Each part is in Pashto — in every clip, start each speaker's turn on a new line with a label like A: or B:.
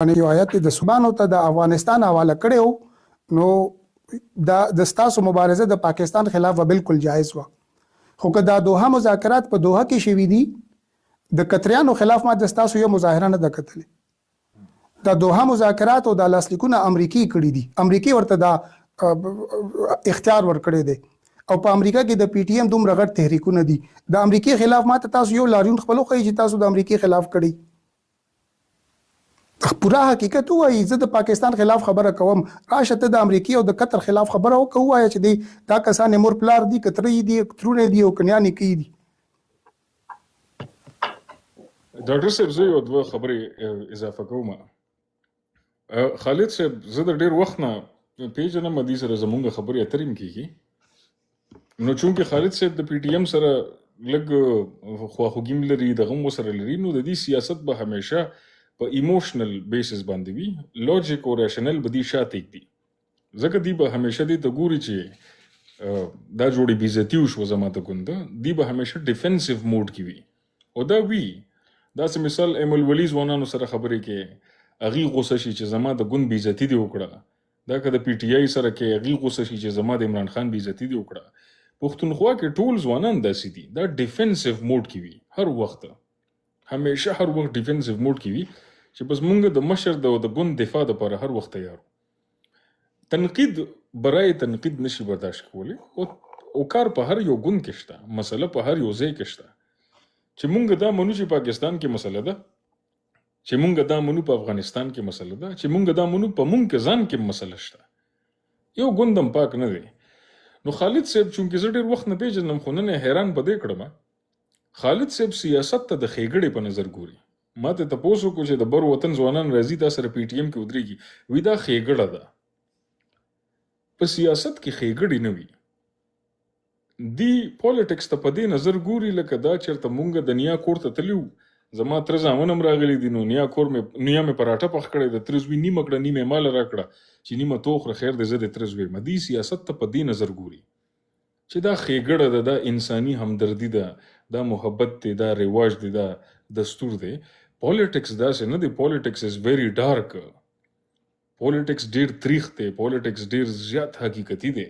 A: یو آیت د سبحانو ته د افغانستان حواله کړی نو د ستاسو مبارزه د پاکستان خلاف بالکل جایز و خو که دا دوحه مذاکرات په دوحه کې شوي دي د قطریانو خلاف ما د ستاسو یو مظاهره نه ده کتلې دا دوحه مذاکرات او د لاسلیکونه امریکای کړي دي امریکای ورته دا اختیار ورکړی دی او په امریکا کې د پی ټی ایم دومره غټ تحریکونه دي د امریکای خلاف ما ته تاسو یو لاریون خپلو کوي چې تاسو د امریکای خلاف کړی پورا حقیقت وایي زه د پاکستان خلاف خبره کوم راشه ته د امریکای او د قطر خلاف خبره وکړه وایي چې دی دا کسان مور پلار دي کتري دي ترونه دي او کنيانې کوي دي
B: ډاکټر صاحب زه یو دوه خبرې اضافه کوم خالد صاحب زه د ډېر وخت نه پیژنم دې سره زمونږ خبرې اترې کیږي نو چونکې خالد صاحب د پی ټی ایم سره لږ خواخوږي لري دغه مو سره لري نو د دې سیاست به همیشه په ایموشنل بیسس باندې وي لوجیک او ریشنل به دي شاته دي ځکه دی به همیشه دې ته ګوري چې دا جوړې بیزتی وشو زما ته ګونده دی به همیشه ډیفنسیو موډ کې وي او دا وی دا سم مثال ایمل ولی ځوانانو سره خبرې کې اغي غوسه شي چې زما د ګوند بیزتی دی وکړه دا که د پی ټی آی سره کې اغي غوسه شي چې زما د عمران خان بیزتی دی وکړه پښتونخوا کې ټول ځوانان داسې دي دا ډیفنسیو موډ کې وي هر وخت همیشه هر وخت ډیفنسیو موډ کې وي چې بس مونږ د مشر د ګوند دفاع لپاره هر وخت تیار تنقید برای تنقید نشي برداشت کولی او کار په هر یو ګوند کې شته مسله په هر یو ځای کې شته چې مونږ دا منو چې پاکستان کې مسله ده چې مونږ دا منو په افغانستان کې مسله ده چې مونږ دا منو په مونږ کې ځان کې مسله شته یو ګوندم پاک نه دی نو خالد صاحب چونکې زه ډېر وخت نه پیژنم خو نن حیران په دې کړم خالد صاحب سیاست ته د ښېګړې په نظر ګوري ما ته تاسو کو چې د بر وطن ځوانان راځي دا سره پی ټی ایم کې ودرېږي وی دا ښېګړه ده په سیاست کې ښېګړې نه وي دی پولیټکس ته په دې نظر ګوري لکه دا چېرته مونږ د نیا کور ته تللي زما تره زامن هم راغلي دي نو نیا مې پراټه پخ کړی د تره زوی نیمه کړه نیمه ماله راکړه چې نیمه تو خوره خیر دی زه د تره زوی یم دی سیاست ته په دې نظر ګوري چې دا ښېګړه ده دا انساني همدردي ده دا محبت دی دا رواج دی دا دستور دی پولیټکس داسې نه دی پولیټکس از ویری ډارک پولیټکس ډېر تریخ دی پولیټکس ډېر زیات حقیقتي دی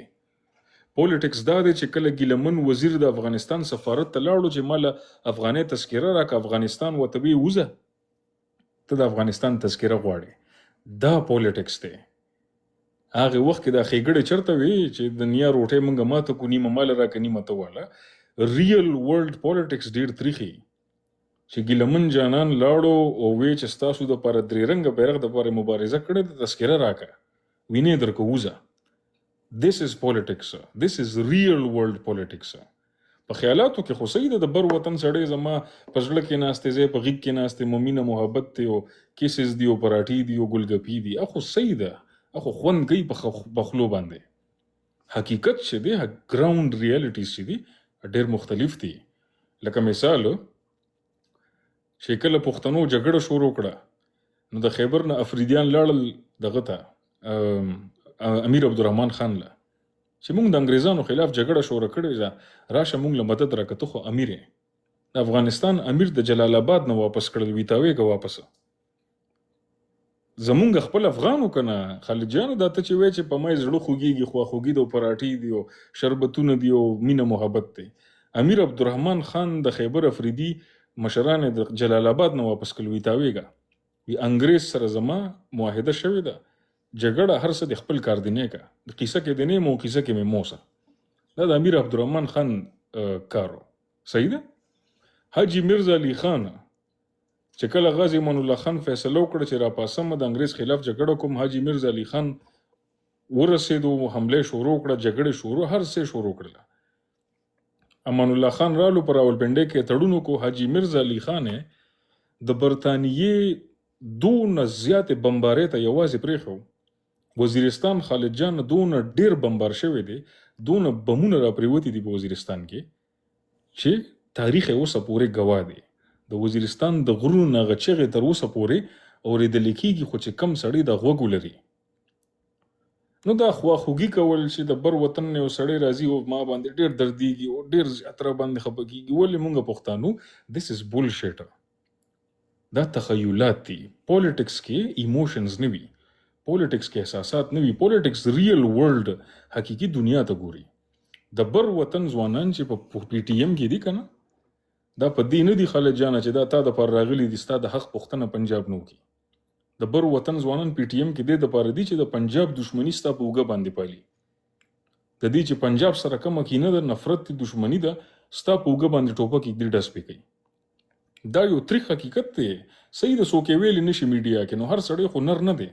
B: پولیټکس دا دی چې کله ګیلمن وزیر د افغانستان سفارت ته لاړو چې ماله افغانۍ تذکره راکړه افغانستان ورته ویې وځه ته د افغانستان تذکره غواړې دا پولیټکس دی هغه وخت کې دا ښېګړې چېرته وي چې د نیا روټۍ مونږ ماته کو نیمه ماله راکړه نیمه ته واله ریل ورلډ پولیټکس ډېر تریخي چې ګیلمن جانان لاړو او وی چې ستاسو د پاره درې رنګه بیرغ د پاره مبارزه کړې د تذکره راکړه وینې درکو وځه this is politics this is real world politics په خیالاتو کې خو صحیح ده د بر وطن سړی زما په زړه کې ناستې زی په غیږ کې ناستې ممینه محبت دی او کیسز دی او پراټي دی او ګلګپي دی اخو صحیح ده اخو خوند کوي په خولو باندې حقیقت چې دی ګراوند ریالټیز چې دی ډېر مختلف دي لکه مثال چې کله پښتنو جګړه شروع کړه نو د خیبر نه افریدیان لاړل دغه ته امیر عبدالرحمن خان له چې موږ د انګریزانو خلاف جګړه شروع کړې ده راشه موږ له مدد راکته خو امیر د افغانستان امیر د جلال آباد نه واپس کړل ویتاویګه واپس زمونږ خپل افغانو کنه خالد جان دا ته چې وای چې په مای زړه خوږیږي خواخوږي د پراټي دی او شربتونه دی او مینه محبت دی امیر عبدالرحمن خان د خیبر افریدي مشران د جلال آباد نه واپس کړل ویتاویګه وی انګریز سره زما معاهده شوې ده جګړه هر څه د خپل کار دی نه کا د قصه کې دی نه مو قصه کې مې موسه دا د امیر عبدالرحمن خان کارو صحیح ده حاجی مرزا علی خان چې کله غازی امان الله خان فیصله وکړه چې را پاسم د انګریز خلاف جګړه کوم حاجی مرزا علی خان ورسېدو حمله شروع کړه جګړه شروع هر څه شروع کړل امان الله خان رالو پر راولپنډۍ کې تړونو کو حاجی مرزا علی خان د برطانیې دون زیات بمبارې ته یوازې پرېښو وزیرستان خالد جان دون ډیر بمبار شوی دی دون بمونه را پریوتی دی په وزیرستان کې چې تاریخ اوسه پورې گواه دی د وزیرستان د غرونو نه غچغې تر اوسه پورې اورېدل کېږي خو چې کم سړی د غوږ لري نو دا خواخوږي کول چې د بر وطن نه سړی راځي او ما باندې ډیر دردیږي او ډیر زیات را باندې خپه کیږي ولې مونږ پښتانو this is bullshit دا تخیلات دي. پولیټکس کې ایموشنز نه وي، پولیټکس کې احساسات نه وي، پولیټکس ریل ورلد حقیقي دنیا ته ګوري. د بر وطن ځوانان چې په پی ټی ایم کې دي کنه، دا په دې نه دي خالد جانه چې دا تا د پر راغلي دي ستا د حق پوښتنه پنجاب نو کی. د بر وطن ځوانان پی ټی ایم کې د پر دي چې د پنجاب دښمنی ستا په وګه باندې پالي. د دې چې پنجاب سره کوم کینه د نفرت دښمنی ده ستا په وګه باندې ټوپک کې ډس پې کوي. دا یو تریخ حقیقت دی. صحیح د سوکې ویل نشي میډیا کې، نو هر سړی خو نر نه دی.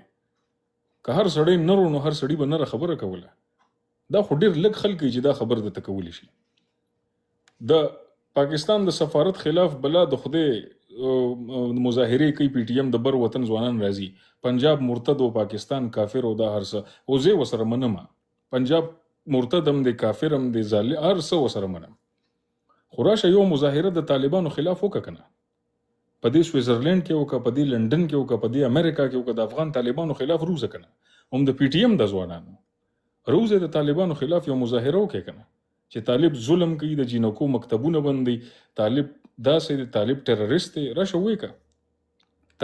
B: که هر سړی نر نو هر سړی به نر خبره کوله. دا خو ډیر لږ خلک چې دا خبر د تکول شي. د پاکستان د سفارت خلاف بلا د خدای مظاهره کوي پی ټی ایم د بر وطن ځوانان راځي، پنجاب مرتد او پاکستان کافر او دا هر څه او زه وسره منم. پنجاب مرتد هم د کافر هم د ظالم هر څه وسره منم. خراشه یو مظاهره د طالبانو خلاف وککنه، په دې سویټزرلند کې وکړه، په دې لندن کې وکړه، په دې امریکا کې وکړه، د افغان طالبانو خلاف روزه کنه. هم د پی ټی ایم د ځوانانو روزه د طالبانو خلاف یو مظاهره وکړه کنه چې طالب ظلم کوي، د جینکو مکتبونه بندي، طالب داسې دی، طالب ټیرریست دی. راشه وایه که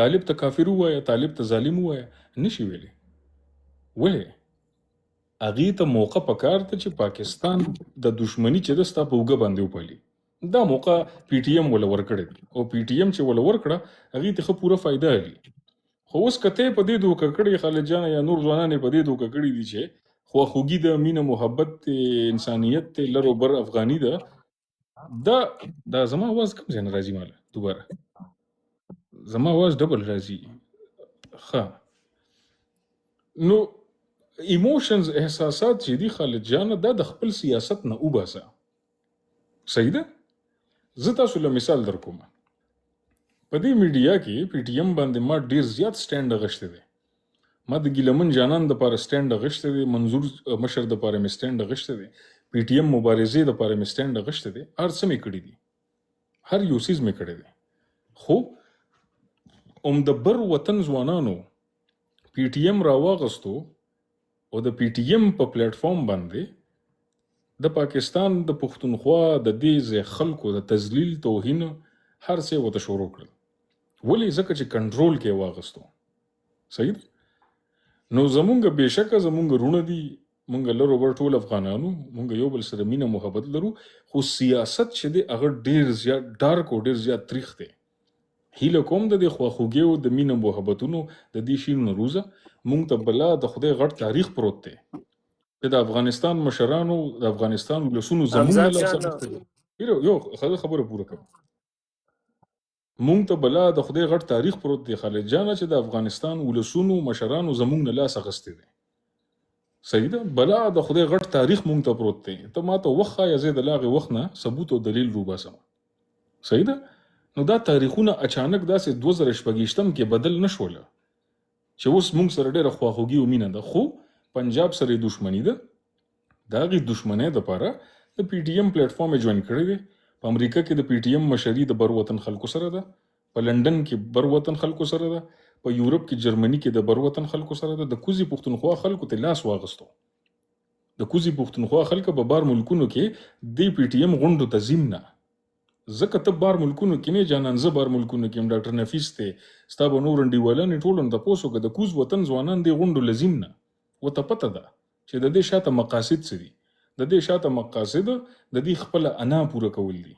B: طالب ته کافر ووایه، طالب ته ظالم ووایه، نشي ویلی. ولې هغې ته موقع پکار ته چې پاکستان د دشمنی چې ده ستا په اوږه باندې وپالي. دا موقع پی ټی ایم وله ورکړی دی او پی ټی ایم چې وله ورکړه هغې ته ښه پوره فایده هلي. خو اوس که ته یې په دې دوکه کړې خالد جانه یا نور ځوانان یې په دې دوکه کړي دي چې خواخوږي ده، مینه محبت دی، انسانیت دی، لر و بر افغاني ده. دا زما آواز کوم ځای نه راځي ماله دوباره؟ زما آواز ډبل راځي. ښه نو ایموشنز احساسات چې دي خالد جانه دا د خپل سیاست نه وباسه. صحیح ده؟ زه تاسو له مثال در کوم. په دې میډیا کې پی ټی ایم باندې ما ډیر زیات سټینډ اغشتی دی. ما د ګیلمن جانان د پاره سټینډ اغشتی دی، منظور مشر د پاره مې سټینډ اغشتی دی، پی ټی ایم مبارزې د پاره مې سټینډ اغشتی دی. هر څه مې کړي دي، هر یو څیز مې کړی دی. خو د بر وطن ځوانانو پی ټی ایم راواغستو او د پی ټی ایم په پلیټ فارم باندې د پاکستان د پښتونخوا د دې ځای خلکو د تذلیل توهین هر څه ورته شروع کړل. ولې؟ ځکه چې کنټرول کې واغستو. صحیح ده؟ نو زمونږ بېشکه زمونږ رونه دي، مونږ لرو بر ټول افغانانو، مونږ یو بل سره مینه محبت لرو، خو سیاست چې دی هغه ډیر زیات ډارک او ډیر زیات تریخ دی. هیله کوم د دې خواخوږیو د مینه محبتونو د دې شیانو نه روزه. مونږ ته بلا د خدای غټ تاریخ پروت دی چې د افغانستان مشرانو د افغانستان ولسونو زمونږ له لاسه یو خبره پوره کوم. مونږ ته بلا د خدای غټ تاریخ پروت دی خالد جانه چې د افغانستان ولسونو مشرانو زمونږ نه لاس اخیستی دی. صحیح ده؟ بلا د خدای غټ تاریخ مونږ ته پروت دی. ته ما ته وخت ښایه زه د لاغې وخت نه ثبوت او دلیل روباسم. صحیح ده؟ نو دا تاریخونه اچانک داسې 2026 کې بدل نه شوله چې اوس مونږ سره ډېره خواخوږي او مینه ده. خو پنجاب سره یې دښمني ده. د هغې دښمنۍ دپاره د پی ټی ایم پلیټ فارم یې جوین کړی دی. په امریکا کې د پی ټی ایم مشري د بر وطن خلکو سره ده، په لندن کې بر وطن خلکو سره ده، په یورپ کې جرمني کې د بر وطن خلکو سره ده. د کوزي پښتونخوا خلکو ته لاس واغستو. د کوزي پښتونخوا خلکو په بار ملکونو کې د پی ټی ایم غونډو ته ځیم نه. ځکه ته بار ملکونو کې نه جانان، زه بار ملکونو کې یم، ډاکټر نفیس دی، ستا به نور انډیوالان یې ټول تپوس وکړه د کوز وطن ځوانان دې غونډو له ځیم نه. ورته پته ده چې د دې شاته مقاصد څه دي. د دې شاته مقاصد د دې خپله انا پوره کول دي،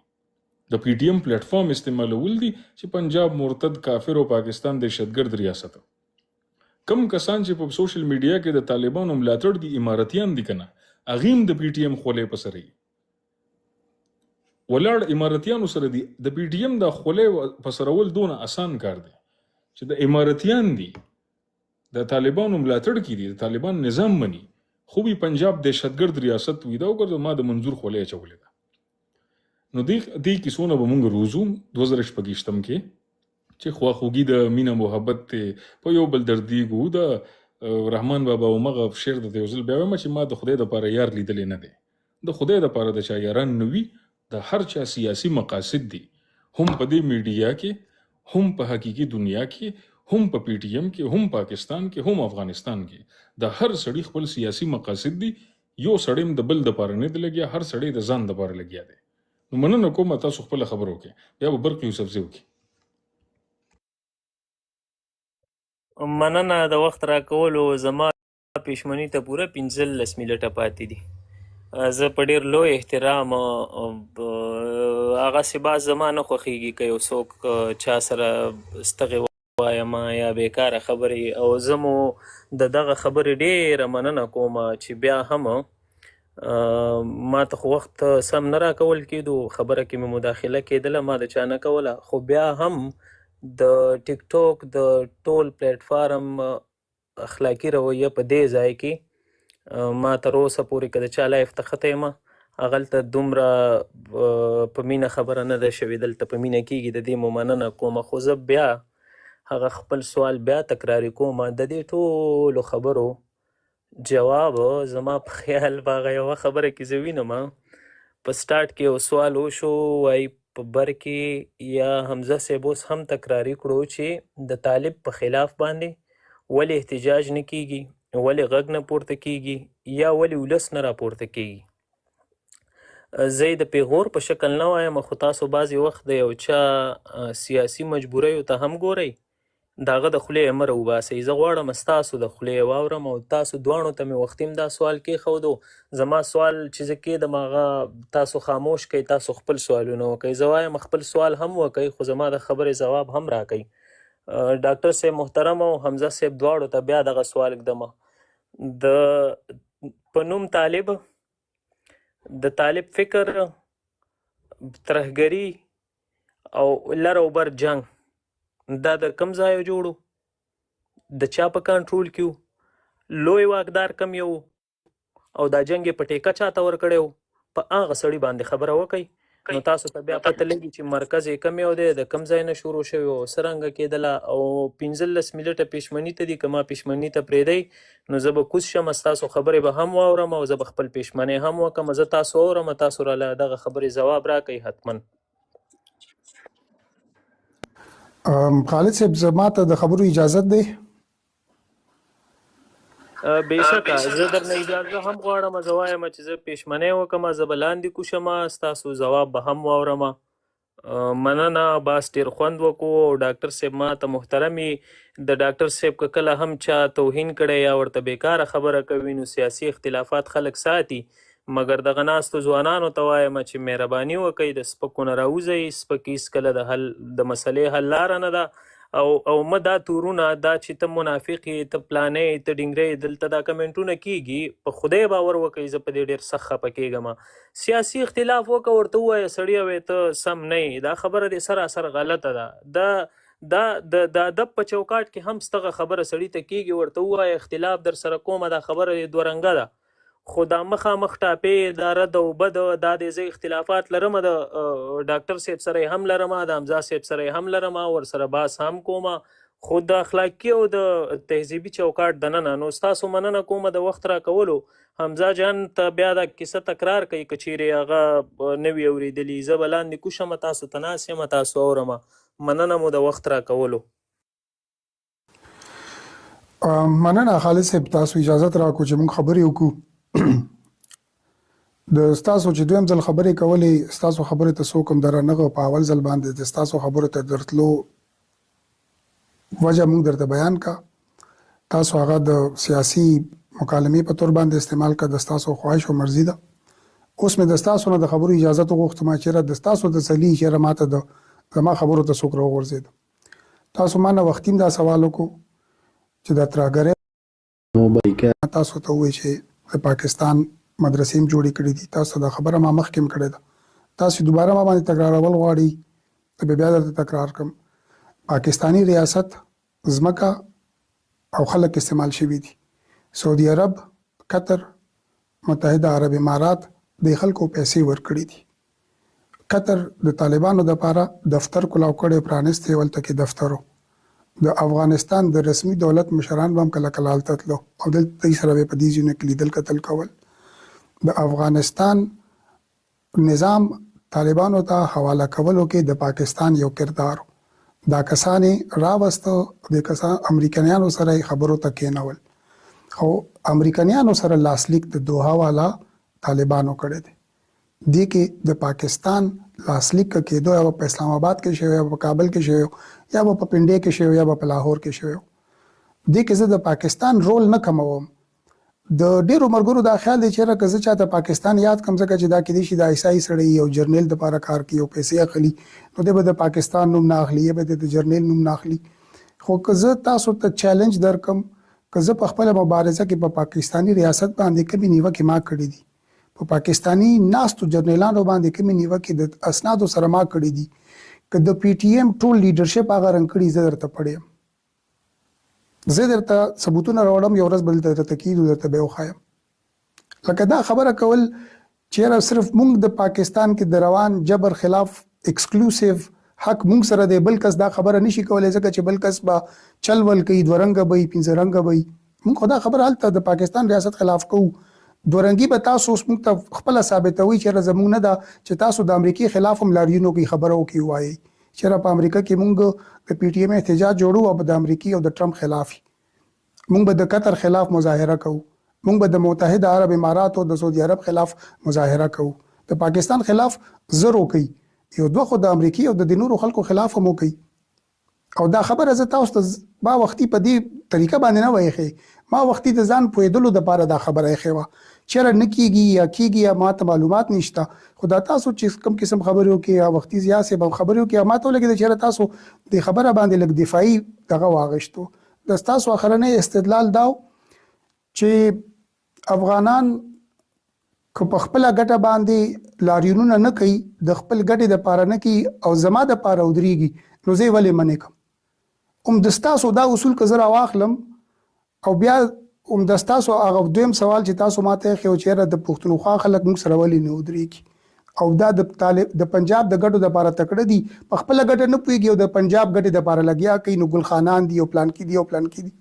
B: د پی ټی ایم پلیټ فارم استعمالول دي چې پنجاب مرتد کافر او پاکستان دهشتګرد ریاست. کم کسان چې په سوشل میډیا کې د طالبانو ملاتړ دي اماراتیان دي کنه، هغې هم د پی ټی ایم خولې په سر ولاړ اماراتیانو سره دي. د پی ټی ایم د خولې په سرول دونه اسان کار دی چې د اماراتیان دي د طالبانو ملاتړ کې دي، د طالبان نظام مني، خو به پنجاب دهشتګرد ریاست وي. دا وګوره ما د منظور خولې اچولې ده. نو دې کیسونه به مونږ روزو 2026 کې چې خواخوږي د مینه محبت په یو بل دردیږو. د رحمان بابا او مغه شعر د یو ځل بیا وایم چې ما د خدای دپاره یار لیدلی نه دی. د خدای دپاره د چا یاران نه وي، د هر چا سیاسي مقاصد دي، هم په دې میډیا کې، هم په حقیقي دنیا کې، هم په پی ټی ایم کې، هم پاکستان کې، هم افغانستان کې. د هر سړي خپل سیاسي مقاصد دي. یو سړی هم د بل دپاره نه دی لګیا، هر سړی د ځان دپاره لګیا دی. نو مننه کوم تاسو خپل خبرو کې بیا به برق یوسفزي وکړي.
C: مننه د وخت راکولو. زما پېشمني ته پوره 15 منټه پاتې دي. زه په ډېر لوی احترام هغسې باز زما نه خوښېږي که یو څوک چا سره ستغې وایم یا بېکاره خبرې، او زه مو د دغه خبرې ډېره مننه کوم چې بیا هم ما ته خو وخت سم نه راکول کېدو، خبره کې مې مداخله کېدله، ما د چا نه کوله، خو بیا هم د ټیک ټاک د ټول پلیټفارم اخلاقي رویه په دې ځای کې ما تر اوسه پورې که د چا لایف ته ښه یم هغلته دومره په مینه خبره نه ده شوې، دلته په مینه کېږي، د دې مو مننه کوم. خو زه بیا هغه خپل سوال بیا تکراري کوم. د دې ټولو خبرو جواب زما په خیال په هغه یوه خبره کې زه وینم په سټارټ کې یو سوال وشو، وایي په بر کې یا حمزه صاحب اوس هم تکراري کړو چې د طالب په خلاف باندې ولې احتجاج نه کیږي، ولې غږ نه پورته کیږي، یا ولې ولس نه راپورته کیږي. زه د پیغور په شکل نه وایم، خو تاسو بعضې وخت د یو چا سیاسي مجبوریو ته هم ګورئ، د هغه د خولې مه راوباسئ. زه غواړم ستاسو د خولې واورم، او تاسو دواړو ته مې وختي دا سوال کېښودو. زما سوال چې زه کېدم هغه تاسو خاموش کوئ، تاسو خپل سوالونه وکئ. زه وایم خپل سوال هم وکئ، خو زما د خبرې ځواب هم راکئ. ډاکټر صاحب محترم او حمزه صاحب دواړو ته بیا دغه سوال ږدمه. د په نوم طالب، د طالب فکر، ترهګري او لر او بر جنگ دا د کم ځایه جوړو، د چا په کنټرول کې و، لوی واکدار کم یو، او دا جنګ یې په ټیکه چاته ورکړی و، په هغه سړي باندې خبره وکئ. نو تاسو ته بیا پته لګي چې مرکز یې کم یو دی، د کم ځای نه شروع شوی او څرنګه کېدله. او 15 منټه پېشمني ته دي، که ما پېشمني ته پرېږدئ نو زه به کوز شم، ستاسو خبرې به هم واورم او زه به خپل پېشمنۍ هم وکړم. زه تاسو اورم، تاسو راله دغه خبرې ځواب راکئ حتما.
A: خالد صاحب زما ته د خبرو اجازت دی؟
C: بېشکه زه درنه اجازه هم غواړم. زه وایم چې زه پېشمنۍ وکړم، زه به لاندې کوشم، ستاسو ځواب به هم واورم. مننه، باس ډېر خوند وکړو. او ډاکټر صاحب ما ته محترمي، د ډاکټر صاحب که کله هم چا توهین کړی یا ورته بېکاره خبره کوي نو سیاسي اختلافات خلک ساتي، مګر دغه ناستو ځوانانو ته وایم چې مهرباني وکئ، د سپکو نه راوځئ. سپکي هېڅکله د مسلې حل لاره نه ده. او مه دا تورونه، دا چې ته منافق یې، ته پلانی، ته ډینګری، دلته دا کمنټونه کېږي، په خدای باور وکئ، زه په دې ډېر سخت خفه کېږم. سیاسي اختلاف وکړه، ورته ووایه سړیه وایې ته سم نه یې، دا خبره دې سراسر غلطه ده. دا د ادب په چوکاټ کې هم ستغه خبره سړي ته کېږي، ورته ووایه اختلاف در سره کومه، دا خبره دې دوه رنګه ده. خو دا مخامخ ټاپې، دا رد او بد، دا د زه اختلافات لرم، د ډاکټر صاحب سره هم لرم، د حمزه صاحب سره هم لرم، ورسره باس هم کوم، خو د اخلاقي او د تهذیبي چوکاټ دننه. نو ستاسو مننه کوم د وخت راکولو. حمزه جان ته بیا دا کیسه تکرار کوي که چیرې هغه نه وي اورېدلي. زه به لاندې کوشم، تاسو ته ناست یم، تاسو اورم. مننه مو د وخت راکولو.
A: مننه خالد صاحب، تاسو اجازت راکړو چې موږ خبرې وکړو. د ستاسو چې دویم ځل خبرې کولې، ستاسو خبرې ته څوک هم درنغه، په اول ځل باندې د ستاسو خبرو ته درتلو وجه موږ درته بیان کا. تاسو هغه د سیاسي مکالمې په تور باندې استعمال کا، د ستاسو خواهش او مرضي ده. اوس مې د ستاسو نه د خبرو اجازت وغوښتم چې د ستاسو د تسلي چې ماته د زما خبرو ته څوک راوغورځېد. تاسو ما نه وختي دا سوال وکړو چې د ترهګرۍ تاسو ته ووایي چې د پاکستان مدرسې هم جوړې کړې دي. تاسو دا خبره ما مخکې هم کړې ده، تاسو دوباره ما باندې تکرارول غواړئ، ته به بیا درته تکرار کړم. پاکستانی ریاست، ځمکه او خلک استعمال شوي دي. سعودي عرب، قطر، متحده عرب امارات د خلکو پیسې ورکړي دي. قطر د طالبانو دپاره دفتر کلاو کړی، پرانیستی، ولته کې دفترو. د افغانستان د رسمي دولت مشران به هم کله کله هلته تلو او دلته دوی سره به په دې ځایونو کې لیدل کتل کول. د افغانستان نظام طالبانو ته حواله کولو کې د پاکستان یو کردار. دا کسانې راوسته، د کسان امریکایانو سره خبرو ته کېنول، خو امریکایانو سره لاسلیک د دوحه والا طالبانو کړی دی. دې کې د پاکستان لاسلیک کېدو یا په اسلام آباد کې شوی، یا په کابل کې شوی، یا په پنډې کې شوی، یا په لاهور کې شوی. دې کې زه د پاکستان رول نه کموم. د ډیرو مرګرو دا خیال دی چې راکه زه چاته پاکستان یاد کم ځکه چې دا کې دي چې د ایسای سړی یو جرنیل د لپاره کار کوي او پیسې اخلي نو د به د پاکستان نوم نه اخلي یا به د جرنیل نوم نه اخلي. خو که زه تاسو ته چیلنج درکم که زه په خپل مبارزه کې په پاکستانی ریاست باندې کومې نیوکې ما کړې دي په پاکستانی ناستو جرنیلانو باندې کومې نیوکې د اسنادو سره ما کړې دي که د پی ټی ایم ټول لیډرشپ هغه رنګ کړي زه درته پړیم زه درته ثبوتونه راوړم یو ورځ بل درته کیدو درته به وښایم. لکه دا خبره کول چې صرف مونږ د پاکستان کې د روان جبر خلاف ایکسکلوسیو حق مونږ سره دی بل کس دا خبره نشي کولای ځکه چې بل کس به چل ول کوي دوه رنګه به پنځه رنګه به مونږ خو دا خبره هلته د پاکستان ریاست خلاف کوو. دوه رنګي به تاسو اوس مونږ ته خپله ثابتوي چې زمونږ نه ده چې تاسو د امریکې خلاف هم لاریونو کې خبره وکړي وایي چې په امریکا کې مونږ د پی ټی ایم احتجاج جوړو او د امریکې او د ټرمپ خلاف مونږ به د قطر خلاف مظاهره کوو مونږ به د متحده عرب امارات او د سعودي عرب خلاف مظاهره کوو د پاکستان خلاف زرو کوي یو دوه خو د امریکای او د نورو خلکو خلاف هم کوي او دا خبره زه تاسو ته ما وختي په دې طریقه باندې نه وایخې ما وختي د ځان پوهېدلو دپاره دا خبره یې وه چېرې نه کیږي یا کیږي یا ما ته معلومات نشته خو دا تاسو چې کوم قسم خبرې وکړي یا وختي زیات صاحب خبرې وکړي ما ته ولګېده چېرې تاسو د خبره باندې لږ دفاعي دغه واغشتو د ستاسو اخرنی استدلال داو چې افغانان که په خپله ګټه باندې لاریونونه نه کوي د خپل ګټې دپاره نه کوي او زما دپاره ودرېږي نو زه یې ولې منې کړم د ستاسو دا اصول که زه راواخلم او بیا د ستاسو هغه دویم سوال چې تاسو ماته یې خو چېرې د پښتونخوا خلک موږ سره ولې نه ودرېږي او دا د پنجاب د ګټو دپاره تکړه دي په خپله ګټه نه پوهېږي او د پنجاب ګټې دپاره لګیا کوي نو ګل خانان دي او پلان کې دي او پلان کې دي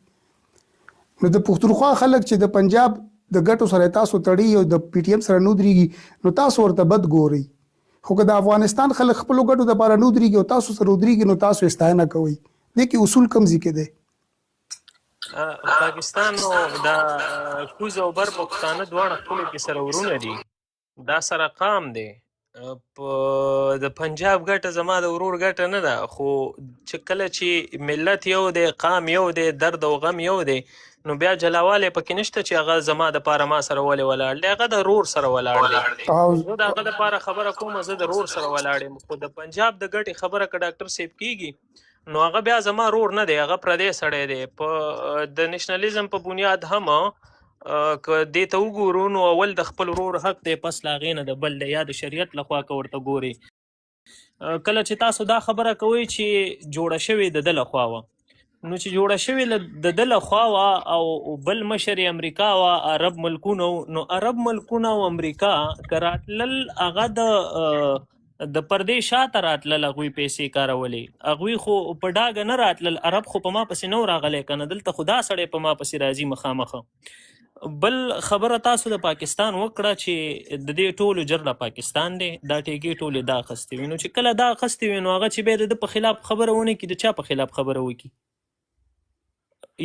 A: نو د پښتونخوا خلک چې د پنجاب د ګټو سره تاسو تړي او د پی ټی ایم سره نه ودرېږي نو تاسو ورته بد ګورئ خو که د افغانستان خلک خپلو ګټو دپاره نه ودرېږي او تاسو سره ودرېږي نو تاسو یې ستاینه کوئ دې کې اصول کوم ځای کې دی
C: پاکستان نو دا کوز او بر پښتانه دواړه خپلو کې سره ورونه دي دا سره قام دی د پنجاب ګټه زما د ورور ګټه نه ده خو چې کله چې ملت یو دی قام یو دی درد او غم یو دی نو بیا جلاوالی پکې نشته چې هغه زما دپاره ما سره ولې ولاړ دی هغه د رور سره ولاړ دی زه د هغه دپاره خبره کوم زه د رور سره ولاړ یم خو د پنجاب د ګټې خبره که ډاکټر صاحب کیږي نو هغه بیا زما رور نه دی هغه پردی سړی دی په د نېشنلیزم په بنیاد هم که دې ته وګورو نو اول د خپل ورور حق دی پس له هغې نه د بل دی یا د شریعت لخوا که ورته ګوري کله چې تاسو دا خبره کوئ چې جوړه شوې د ده لخوا وه نو چې جوړه شوې د ده لخوا وه او بل مشر یې امریکا وه عرب ملکونه نو عرب ملکونه او امریکا که راتلل هغه د پردې شاته راتلل هغوی پیسې کارولې هغوی خو په ډاګه نه راتلل عرب خو په ما پسې نه و راغلی که نه دلته خو دا سړی په ما پسې راځي مخامخه بل خبره تاسو د پاکستان وکړه چې د دې ټولو جر د پاکستان دی دا ټیږې ټولې دا اخیستې وي نو چې کله دا اخیستې وي نو هغه چې بیا د ده په خلاف خبره ونه کړي د چا په خلاف خبره وکړي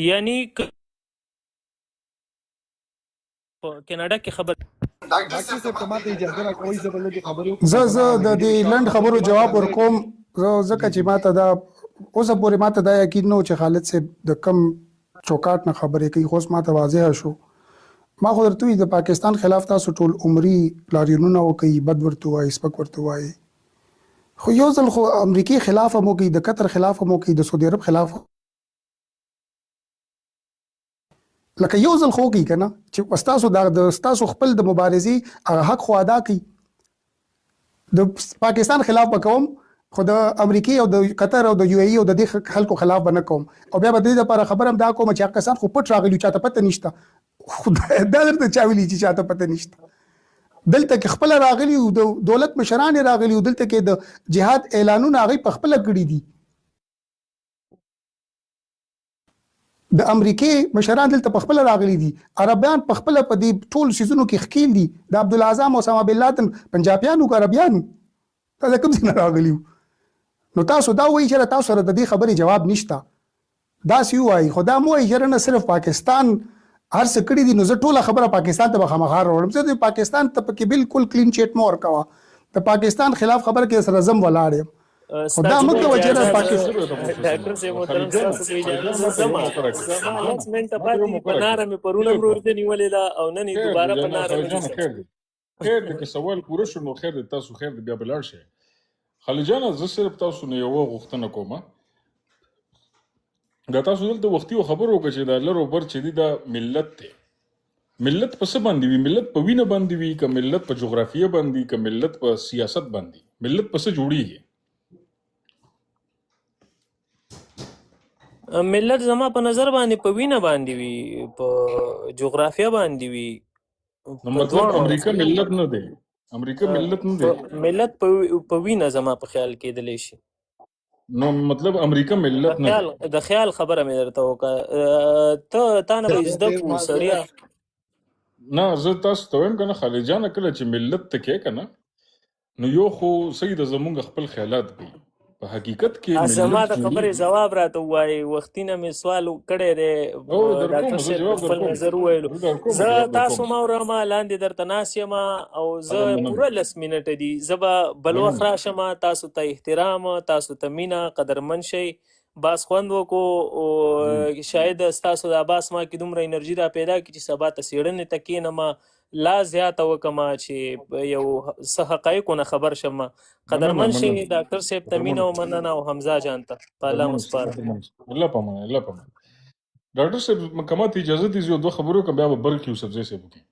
C: یعنی په کیناډا کې خبر
A: زه د دې لنډ خبرو جواب ورکوم ځکه چې ماته دا اوسه پورې ماته دا یقین نه و چې خالد صاحب د کم چوکاټ نه خبرې کوي خو اوس ماته واضحه شو ما خو درته وایي د پاکستان خلاف تاسو ټول عمري لاریونونه وکوي بد ورته وایي سپک ورته وایي خو یو ځل خو امریکې خلاف هم وکوي د قطر خلاف هم وکوي د سعودي عرب خلاف لکه یو ځل خو وکړي که نه چې ستاسو خپل د مبارزې هغه حق خو ادا کړي د پاکستان خلاف به کوم خو د امریکې او د قطر او د یو ای او د دې خلکو خلاف به نه کوم او بیا به د دې دپاره خبره هم دا کوم چې هغه کسان خو پټ راغلي چاته پته نشته خو دا درته چا ویلي چې چاته پته نشته دلته کې خپله راغلي او د دولت مشران یې راغلي او دلته کې د جهاد اعلانونه هغوی په خپله کړي دي د امریکې مشران دلته په خپله راغلي دي عربیان په خپله په دې ټول سیزونو کې ښکیل دي د عبدالعظام او اسامه بن لادن پنجابیانو که عربیانو دا د کوم ځای نه راغلي نو تاسو دا وایي چې تاسو سره د دې خبرې جواب نشته داسې ووایي خو دا مو وایي چې نه صرف پاکستان هر څه کړي دي نو زه ټوله خبره پاکستان ته به خامخا راوړم زه د پاکستان ته پکې بالکل کلین چیټ مه ورکوه د پاکستان خلاف خبره کې سره زم ولاړ یم خدا مکه وجره
C: پاکستان
A: پاکستان
C: ډاکټر صاحب محترم تاسو ته اجازه زما لس منټه پاتې په ناره مې پرونه ورته نیولې ده او نن یې دوباره په ناره مې
B: خیر دی خیر دی که سوال پوره شو نو خیر دی تاسو خیر دی بیا بلاړ شئ خالد جانه زه صرف تاسو نه یوه غوښتنه کوم دا تاسو دلته وختي خبر وکړه چې دا لر او بر چې دی دا ملت دی ملت په څه باندې وي ملت په وینه باندې وي که ملت په جغرافیه باندې که ملت په سیاست باندې ملت په څه جوړیږي
C: ملت زما په نظر باندې په وینه باندې وي په جغرافیه باندې وي
B: نو مطلب امریکا ملت نه دی امریکا ملت نه دی
C: ملت په وینه زما په خیال کېدلی شي
B: نو مطلب امریکا ملت نه دی
C: د خیال خبره مې درته وکړه تا نه به زده کړو سړیه
B: نه زه تاسو ته وایم که نه خالد جانه کله چې ملت ته کې که نه نو یو خو صحیح د زمونږ خپل خیالات دی په حقیقت کې
C: زما د خبرې جواب راته ووایي وختي نه مې سوال کړی دی ډاکټر صاحب خپل نظر وویلو زه تاسو ما اورم لاندې درته ناست یم او زه پوره 10 منټه دي زه به بل وخت راشم تاسو ته احترام تاسو ته مینه قدرمن شئ باس خوند وکړو او شاید ستاسو د عباس ما کې دومره انرژي را پیدا کړي چې سبا ته څېړنې ته کښېنم لا زیاته وکړم چې یو څه حقایقو نه خبر شم قدرمن شئ ډاکټر صاحب ته مینه او مننه او حمزه جان ته په الله مو سپارم
B: الله پامنه ډاکټر صاحب که ماته اجازه دي زه یو دوه خبرې وکړم بیا به بل کې یوسفزی صاحب وکړي